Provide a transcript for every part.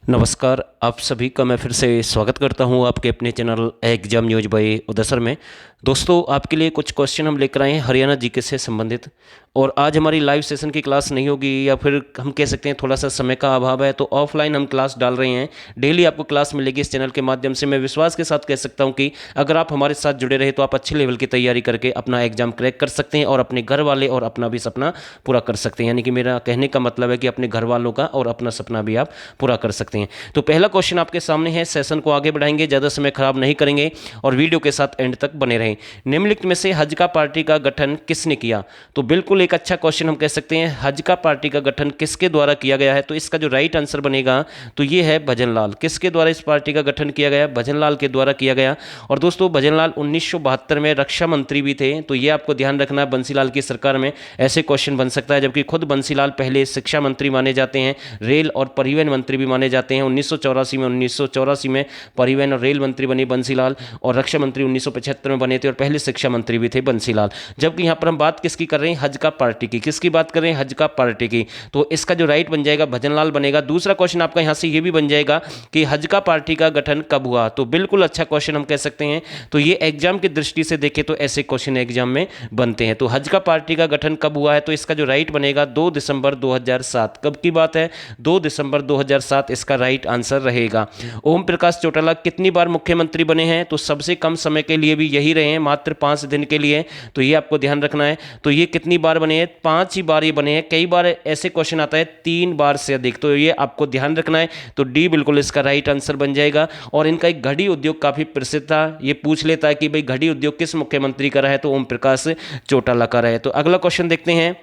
नमस्कार, आप सभी का मैं फिर से स्वागत करता हूं आपके अपने चैनल एग्जाम न्यूज बाय उदयसर में। दोस्तों, आपके लिए कुछ क्वेश्चन हम लेकर आए हैं हरियाणा जीके से संबंधित। और आज हमारी लाइव सेशन की क्लास नहीं होगी, या फिर हम कह सकते हैं थोड़ा सा समय का अभाव है, तो ऑफलाइन हम क्लास डाल रहे हैं। डेली आपको क्लास मिलेगी इस चैनल के माध्यम से। मैं विश्वास के साथ कह सकता हूं कि अगर आप हमारे साथ जुड़े रहे तो आप अच्छे लेवल की तैयारी करके अपना एग्जाम क्रैक कर सकते हैं और अपने घर वाले और अपना भी सपना पूरा कर सकते हैं। यानी कि मेरा कहने का मतलब है कि अपने घर वालों का और अपना सपना भी आप पूरा कर सकते हैं। तो पहला क्वेश्चन आपके सामने है। सेशन को आगे बढ़ाएंगे, ज़्यादा समय खराब नहीं करेंगे और वीडियो के साथ एंड तक बने रहें। निम्नलिखित में से हज का पार्टी का गठन किसने किया? तो बिल्कुल एक अच्छा क्वेश्चन हम कह सकते हैं। हज का पार्टी का गठन किसके द्वारा किया गया है? तो इसका जो राइट आंसर बनेगा तो ये है भजनलाल। किसके द्वारा इस पार्टी का गठन किया गया? भजनलाल के द्वारा किया गया। और दोस्तों, भजनलाल 1972 में रक्षा मंत्री भी थे, तो ये आपको ध्यान रखना है। बंसीलाल की सरकार में ऐसे क्वेश्चन बन सकता है, जबकि खुद बंसीलाल पहले शिक्षा मंत्री माने जाते हैं, रेल और परिवहन मंत्री भी माने जाते हैं। 1984 में परिवहन और रेल मंत्री बने बंसीलाल, और रक्षा मंत्री 1975 में बने थे, और पहले शिक्षा मंत्री भी थे बंसीलाल। जबकि यहां पर हम बात किसकी कर रहे हैं? हज का पार्टी की। किसकी बात कर रहे हैं? हज का पार्टी की। तो इसका जो राइट बन जाएगा भजनलाल बनेगा। दूसरा क्वेश्चन आपका यहां से ये भी बन जाएगा कि हज का पार्टी का गठन कब हुआ? तो बिल्कुल अच्छा क्वेश्चन हम कह सकते हैं। तो ये एग्जाम की दृष्टि से देखें तो ऐसे क्वेश्चन एग्जाम में बनते हैं। तो हज का पार्टी का गठन कब हुआ है? तो इसका जो राइट बनेगा 2 दिसंबर 2007। कब की बात है? 2 दिसंबर 2007 इसका राइट आंसर रहेगा। ओम प्रकाश चौटाला कितनी बार मुख्यमंत्री बने हैं? तो सबसे कम समय के लिए भी यही रहे हैं, मात्र 5 दिन के लिए। तो ये आपको ध्यान रखना है। तो ये कितनी बार बने हैं? 5 ही बार ये बने हैं। कई बार ऐसे क्वेश्चन आता है 3 बार से अधिक, तो ये आपको ध्यान रखना है। तो डी बिल्कुल इसका राइट आंसर बन जाएगा। और इनका एक घड़ी उद्योग काफी प्रसिद्ध था। ये पूछ लेता है कि भाई घड़ी उद्योग किस मुख्यमंत्री का रहा है? तो ओम प्रकाश चौटाला का रहा है। तो अगला क्वेश्चन देखते हैं।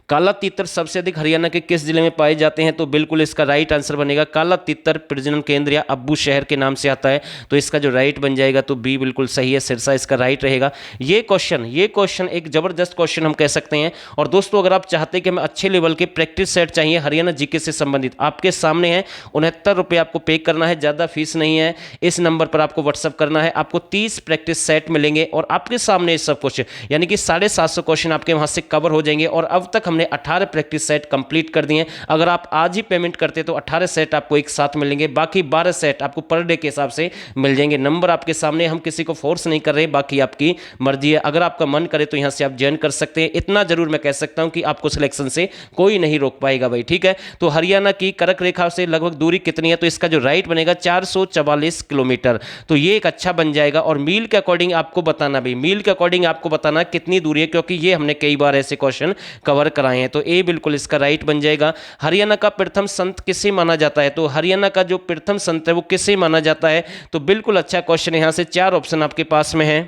काला तीतर सबसे अधिक हरियाणा के किस जिले में पाए जाते हैं? तो बिल्कुल इसका राइट आंसर बनेगा काला तीतर प्रजनन केंद्र या अब्बू शहर के नाम से आता है। तो इसका जो राइट बन जाएगा तो बी बिल्कुल सही है, सिरसा इसका राइट रहेगा। ये क्वेश्चन एक जबरदस्त क्वेश्चन हम कह सकते हैं। और दोस्तों, अगर आप चाहते हैं कि हमें अच्छे लेवल के प्रैक्टिस सेट चाहिए हरियाणा जीके से संबंधित, आपके सामने है। 69 रुपये आपको पे करना है, ज़्यादा फीस नहीं है। इस नंबर पर आपको व्हाट्सअप करना है। आपको 30 प्रैक्टिस सेट मिलेंगे और आपके सामने सब कुछ, यानी कि 750 क्वेश्चन आपके वहां से कवर हो जाएंगे। और अब तक हमने 18 प्रैक्टिस सेट कंप्लीट कर दिए। अगर आप आज ही पेमेंट करते तो 18 सेट आपको एक साथ मिलेंगे, बाकी 12 सेट आपको पर डे के हिसाब से मिल जाएंगे। नंबर आपके सामने, हम किसी को फोर्स नहीं कर रहे, बाकी आपकी मर्जी है। अगर आपका मन करे तो यहां से आप ज्वाइन कर सकते हैं। इतना जरूर मैं कह सकता हूं कि आपको सिलेक्शन से कोई नहीं रोक पाएगा भाई, ठीक है। तो हरियाणा की कर्क रेखा से लगभग दूरी कितनी है? तो इसका जो राइट बनेगा 444 किलोमीटर। तो ये एक अच्छा बन जाएगा। और मील के अकॉर्डिंग आपको बताना भाई, मील के अकॉर्डिंग आपको बताना कितनी दूरी है, क्योंकि ये हमने कई बार ऐसे क्वेश्चन कवर कराए हैं। तो ए बिल्कुल इसका राइट बन जाएगा। हरियाणा का प्रथम संत किसे माना जाता है? तो हरियाणा का जो प्रथम संत है वो किसे माना जाता है? तो बिल्कुल अच्छा क्वेश्चन है। यहां से 4 ऑप्शन आपके पास में है।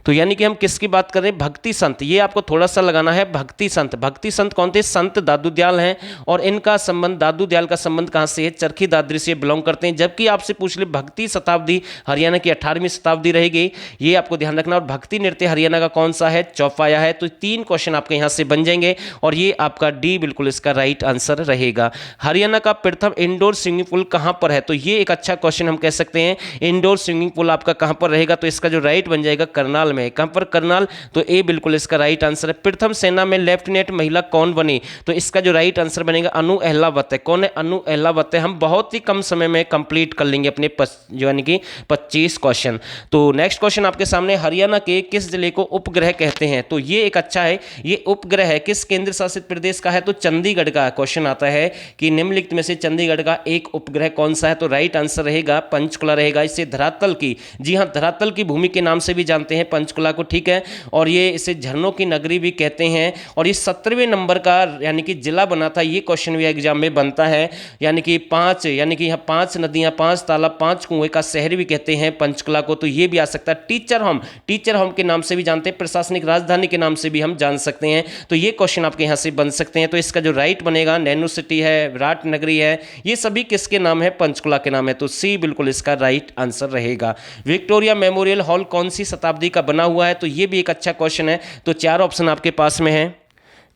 तो यानी कि हम किसकी बात कर रहे हैं? भक्ति संत। ये आपको थोड़ा सा लगाना है। भक्ति संत, भक्ति संत कौन थे? संत दादू दयाल हैं। और इनका संबंध, दादू दयाल का संबंध कहां से है? चरखी दादरी से बिलोंग करते हैं। जबकि आपसे पूछ ले भक्ति शताब्दी हरियाणा की 18वीं शताब्दी रहेगी, ये आपको ध्यान रखना। और भक्ति नृत्य हरियाणा का कौन सा है? चौपाया है। तो 3 क्वेश्चन आपके यहां से बन जाएंगे और ये आपका डी बिल्कुल इसका राइट आंसर रहेगा। हरियाणा का प्रथम इंडोर स्विमिंग पूल कहां पर है? तो ये एक अच्छा क्वेश्चन हम कह सकते हैं। इंडोर स्विमिंग पूल आपका कहां पर रहेगा? तो इसका जो राइट बन जाएगा करनाल में। कहां पर? करनाल। तो ए बिल्कुल इसका राइट आंसर है। प्रथम सेना में लेफ्टिनेंट महिला कौन बनी? तो इसका जो राइट आंसर बनेगा अनु अहलावत है। कौन है? अनु अहलावत है। हम बहुत ही कम समय में कंप्लीट कर लेंगे अपने जो यानी कि 25 क्वेश्चन। तो नेक्स्ट क्वेश्चन आपके सामने, हरियाणा के किस जिले को उपग्रह कहते हैं? तो ये एक अच्छा है। ये उपग्रह है, किस केंद्र शासित प्रदेश का है? तो चंडीगढ़ का। क्वेश्चन आता है कि निम्नलिखित में से चंडीगढ़ का एक उपग्रह कौन सा है? तो राइट आंसर रहेगा पंचकुला रहेगा। इसे धरातल की, जी हां, धरातल की भूमि के नाम से भी जानते हैं पंचकुला को, ठीक है। और ये इसे झरनों की नगरी भी कहते हैं। और ये 17वें नंबर का यानी कि जिला बना था। ये क्वेश्चन भी एग्जाम में बनता है। यानी कि 5, यानी कि यहाँ 5 नदियां, 5 तालाब, 5 कुएं का शहर भी कहते हैं पंचकुला को। तो ये भी आ सकता है। टीचर होम के नाम से भी जानते हैं, प्रशासनिक राजधानी के नाम से भी हम जान सकते हैं। तो ये क्वेश्चन आपके यहाँ से बन सकते हैं। तो इसका जो राइट बनेगा नैनो सिटी है, विराट नगरी है, ये सभी किसके नाम है? पंचकुला के नाम है। तो सी बिल्कुल इसका राइट आंसर रहेगा। विक्टोरिया मेमोरियल हॉल कौन सी शताब्दी का बना हुआ है? तो ये भी एक अच्छा क्वेश्चन है। तो 4 ऑप्शन आपके पास में है।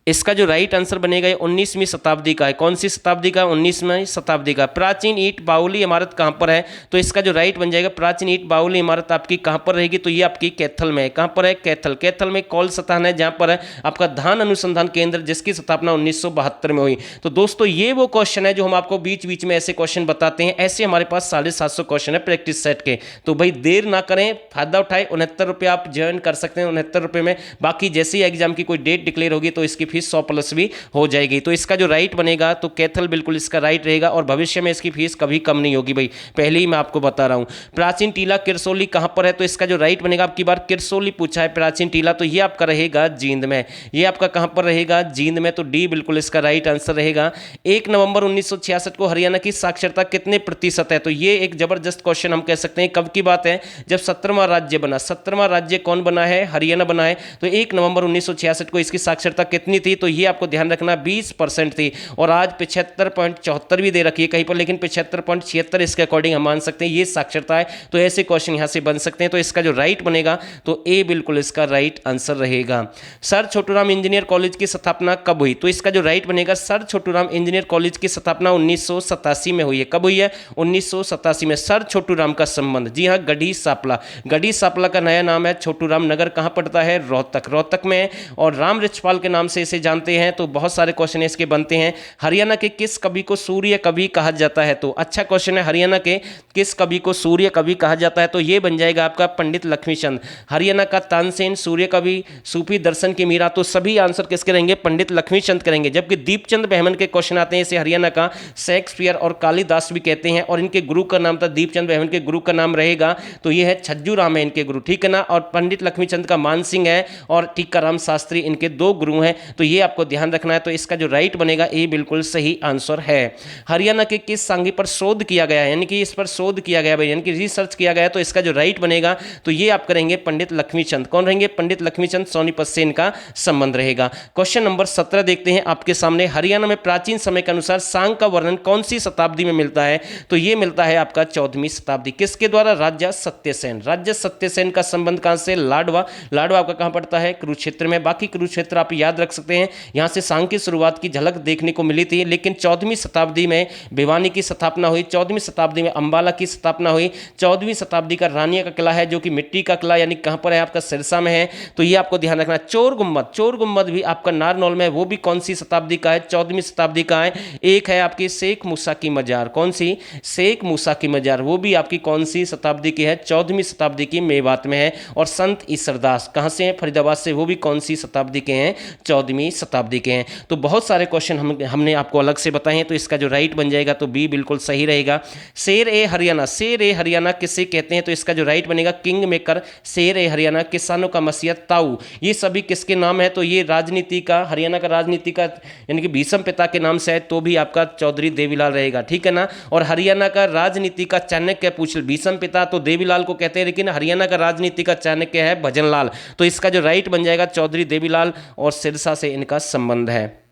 इसका जो राइट आंसर बनेगा ये 19वीं शताब्दी का है। कौन सी शताब्दी का? 19वीं शताब्दी का। प्राचीन ईंट बावली इमारत कहाँ पर है? तो इसका जो राइट बन जाएगा प्राचीन ईंट बावली इमारत आपकी कहाँ पर रहेगी? तो ये आपकी कैथल में है। कहाँ पर है? कैथल। कैथल में कौल स्थान है जहाँ पर है आपका धान अनुसंधान केंद्र, जिसकी स्थापना 1972 में हुई। तो दोस्तों ये वो क्वेश्चन है जो हम आपको बीच बीच में ऐसे क्वेश्चन बताते हैं। ऐसे हमारे पास 750 क्वेश्चन है प्रैक्टिस सेट के। तो भाई देर ना करें, फायदा उठाएं। 69 रुपये आप ज्वाइन कर सकते हैं 69 रुपये में। बाकी जैसे ही एग्जाम की कोई डेट डिक्लेयर होगी तो इसकी फीस 100+ भी हो जाएगी। तो इसका जो राइट बनेगा तो कैथल बिल्कुल इसका राइट रहेगा, और भविष्य में इसकी फीस कभी कम नहीं होगी भाई, पहले ही मैं आपको बता रहा हूं। प्राचीन टीला किरसोली कहां पर है? तो इसका जो राइट बनेगा, आपकी बार किरसोली पूछा है प्राचीन टीला, तो ये आपका रहेगा जींद में। ये आपका कहां पर रहेगा? जींद में। तो डी बिल्कुल इसका राइट आंसर रहेगा। 1 नवंबर 1966 को हरियाणा की साक्षरता कितने प्रतिशत है? तो ये एक जबरदस्त क्वेश्चन हम कह सकते हैं। कब की बात है? जब 17वां राज्य बना। 17वां राज्य कौन बना है? हरियाणा बना है। तो 1 नवंबर 1966 को इसकी साक्षरता कितनी थी? तो ये आपको ध्यान रखना 20% थी, और आज 75.74 भी दे रखी है कहीं पर, लेकिन 75.76 इसके अकॉर्डिंग हम मान सकते हैं ये साक्षरता है। तो ऐसे क्वेश्चन यहां से बन सकते हैं। तो इसका जो राइट बनेगा तो ए बिल्कुल इसका राइट आंसर रहेगा। सर छोटूराम इंजीनियर कॉलेज की स्थापना कब हुई? तो इसका जो राइट बनेगा, सर छोटूराम इंजीनियर कॉलेज की स्थापना 1987 में हुई है। कब हुई है? 1987 में। सर छोटूराम का संबंध, जी हाँ, गढ़ी सापला। गढ़ी सापला का नया नाम है छोटूराम नगर। कहां पड़ता है? रोहतक। रोहतक में। और राम रिचपाल के नाम से इसे जानते हैं। तो बहुत सारे क्वेश्चन इसके बनते हैं। हरियाणा के किस कवि को सूर्य कवि कहा जाता है? तो अच्छा क्वेश्चन है, हरियाणा के किस कवि को सूर्य कवि कहा जाता है? तो ये बन जाएगा आपका पंडित लक्ष्मीचंद। हरियाणा का तानसेन सूर्य कवि, सूफी दर्शन की मीरा। तो सभी आंसर किसके रहेंगे? पंडित लक्ष्मीचंद करेंगे। जबकि दीपचंद बहमन के क्वेश्चन आते हैं, इसे हरियाणा का शेक्सपियर और कालिदास भी कहते हैं, और इनके गुरु का नाम था दीपचंद बहमन के गुरु का नाम रहेगा तो ये है छज्जू राम है इनके गुरु, ठीक है ना। और पंडित लक्ष्मीचंद का मान सिंह है, और टीकाराम शास्त्री इनके 2 गुरु हैं। तो ये आपको ध्यान रखना है। तो इसका जो राइट बनेगा ए बिल्कुल सही आंसर है। हरियाणा के किस सांगी पर शोध किया गया है? यानी कि इस पर शोध किया गया है, यानी कि रिसर्च किया गया है। तो इसका जो राइट बनेगा तो ये आप करेंगे पंडित लक्ष्मीचंद। कौन रहेंगे? पंडित लक्ष्मीचंद सोनीपत से इनका संबंध रहेगा। क्वेश्चन नंबर 17 देखते हैं आपके सामने। हरियाणा में प्राचीन समय के अनुसार सांग का वर्णन कौन सी शताब्दी में मिलता है? तो ये मिलता है आपका 14वीं शताब्दी। किसके द्वारा? राजा सत्यसेन। राजा सत्यसेन का संबंध कहां से? लाडवा। लाडवा आपका कहां पड़ता है? कुरुक्षेत्र में। बाकी कुरुक्षेत्र आप याद रख सकते हैं, यहां से सांग की शुरुआत की झलक देखने को मिली थी। लेकिन 14वीं शताब्दी में भिवानी की स्थापना हुई, 14वीं शताब्दी में अंबाला की स्थापना हुई, 14वीं शताब्दी का रानिया का किला है जो कि मिट्टी का किला, यानी कहां पर है? आपका सिरसा में है। तो ये आपको ध्यान रखना। चोर गुम्बद, चोर गुम्बद भी आपका नारनौल में, वो भी कौन सी शताब्दी का है? 14वीं शताब्दी का है। एक है आपकी शेख मूसा की मजार। कौन सी? शेख मूसा की मजार, वो भी आपकी कौन सी शताब्दी की है? 14वीं शताब्दी की, मेवात में है। और संत ईसरदास कहां से हैं? फरीदाबाद से, वो भी कौन सी शताब्दी के हैं? 14वीं शताब्दी के हैं। तो बहुत सारे क्वेश्चन हमने आपको अलग से बताए हैं। तो इसका जो राइट बन जाएगा तो बी बिल्कुल सही रहेगा। शेर ए हरियाणा, शेर ए हरियाणा किसे कहते हैं? तो इसका जो राइट बनेगा किंग मेकर, शेर ए हरियाणा। किसानों का मसीहा ताऊ, ये सभी किसके नाम है? तो ये राजनीति का, हरियाणा का राजनीति का यानी कि भीषम पिता के नाम से है, तो भी आपका चौधरी देवीलाल रहेगा, ठीक है ना। और हरियाणा का राजनीति का चाणक्य पूछ, भीषम पिता तो देवीलाल को कहते हैं, लेकिन हरियाणा का राजनीति का चाणक्य है भजनलाल। तो इसका जो राइट बन जाएगा चौधरी देवीलाल, और सिरसा से इनका संबंध है।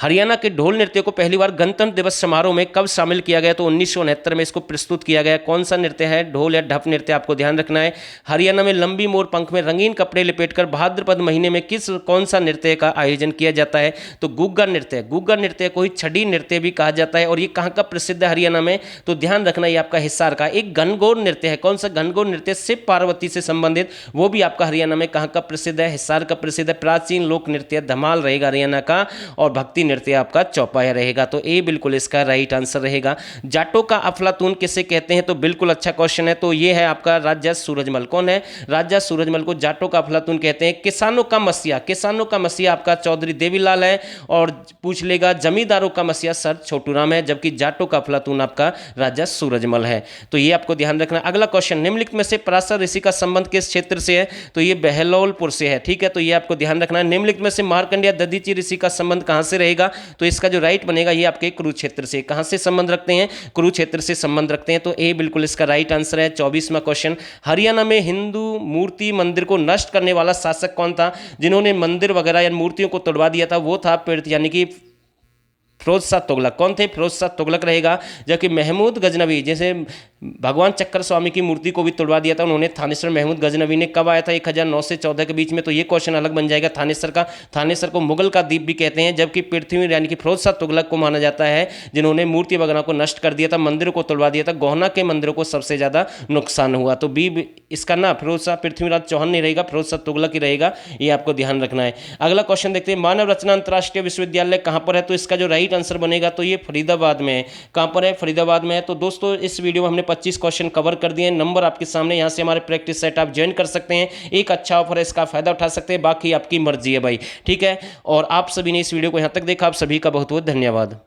हरियाणा के ढोल नृत्य को पहली बार गणतंत्र दिवस समारोह में कब शामिल किया गया? तो 1969 में इसको प्रस्तुत किया गया। कौन सा नृत्य है? ढोल या ढप नृत्य, आपको ध्यान रखना है। हरियाणा में लंबी मोर पंख में रंगीन कपड़े लपेटकर भाद्रपद महीने में कौन सा नृत्य का आयोजन किया जाता है? तो गुग्गा नृत्य। गुग्गा नृत्य को ही छड़ी नृत्य भी कहा जाता है। और ये कहाँ का प्रसिद्ध है? हरियाणा में। तो ध्यान रखना, ये आपका हिसार का एक घनघोर नृत्य है। कौन सा? घनघोर नृत्य, शिव पार्वती से संबंधित, वो भी आपका हरियाणा में कहाँ का प्रसिद्ध है? हिसार का प्रसिद्ध है। प्राचीन लोक नृत्य धमाल रहेगा हरियाणा का, और भक्ति नृत्य आपका चौपाया रहेगा। तो ए बिल्कुल इसका राइट आंसर रहेगा। जाटों का अफलातून किसे कहते हैं? तो बिल्कुल अच्छा क्वेश्चन है। तो ये है आपका राजा सूरजमल। कौन है? राजा सूरजमल को जाटों का अफलातून कहते हैं। किसानों का मसीहा, किसानों का मसीहा आपका चौधरी देवीलाल है। और पूछ लेगा जमींदारों का मसीहा सर छोटूराम है, जबकि जाटों का अफलातून आपका राजा सूरजमल है। तो ये आपको ध्यान रखना। अगला क्वेश्चन, निम्नलिखित में से पराशर ऋषि का संबंध किस क्षेत्र से है? तो ये बहलोलपुर से है, ठीक है। तो ये आपको ध्यान रखना है। निम्नलिखित में से मार्कंडेय दधीची ऋषि का संबंध कहां से रहेगा? तो इसका जो राइट बनेगा ये आपके कुरुक्षेत्र से। कहां से संबंध रखते हैं? कुरुक्षेत्र से संबंध रखते हैं। तो ए बिल्कुल इसका राइट आंसर है। 24वां क्वेश्चन, हरियाणा में हिंदू मूर्ति मंदिर को नष्ट करने वाला शासक कौन था? जिन्होंने मंदिर वगैरह या मूर्तियों को तोड़वा दिया था वो था यानी कि फिरोज शाह तुगलक। कौन थे? फिरोज शाह तुगलक रहेगा। जबकि महमूद गजनवी, जैसे भगवान चक्कर स्वामी की मूर्ति को भी तुड़वा दिया था उन्होंने थानेसर महमूद गजनवी ने, कब आया था? 1009 से 14 के बीच में। तो ये क्वेश्चन अलग बन जाएगा थानेसर का। थानेसर को मुगल का द्वीप भी कहते हैं। जबकि पृथ्वी यानी कि फिरोज शाह तुगलक को माना जाता है जिन्होंने मूर्ति वगैरह को नष्ट कर दिया था, मंदिरों को तुड़वा दिया था, गोहना के मंदिरों को सबसे ज़्यादा नुकसान हुआ। तो बी इसका ना फिरोज शाह पृथ्वीराज चौहान नहीं रहेगा, फिरोज शाह तुगलक ही रहेगा, ये आपको ध्यान रखना है। अगला क्वेश्चन देखते हैं, मानव रचना अंतर्राष्ट्रीय विश्वविद्यालय कहाँ पर है? तो इसका जो राइट आंसर बनेगा तो ये फरीदाबाद में है। कहाँ पर है? फरीदाबाद में है। तो दोस्तों इस वीडियो में हमने 25 क्वेश्चन कवर कर दिए हैं। नंबर आपके सामने, यहाँ से हमारे प्रैक्टिस सेट आप ज्वाइन कर सकते हैं। एक अच्छा ऑफर है, इसका फायदा उठा सकते हैं, बाकी आपकी मर्जी है भाई, ठीक है। और आप सभी ने इस वीडियो को यहाँ तक देखा, आप सभी का बहुत बहुत धन्यवाद।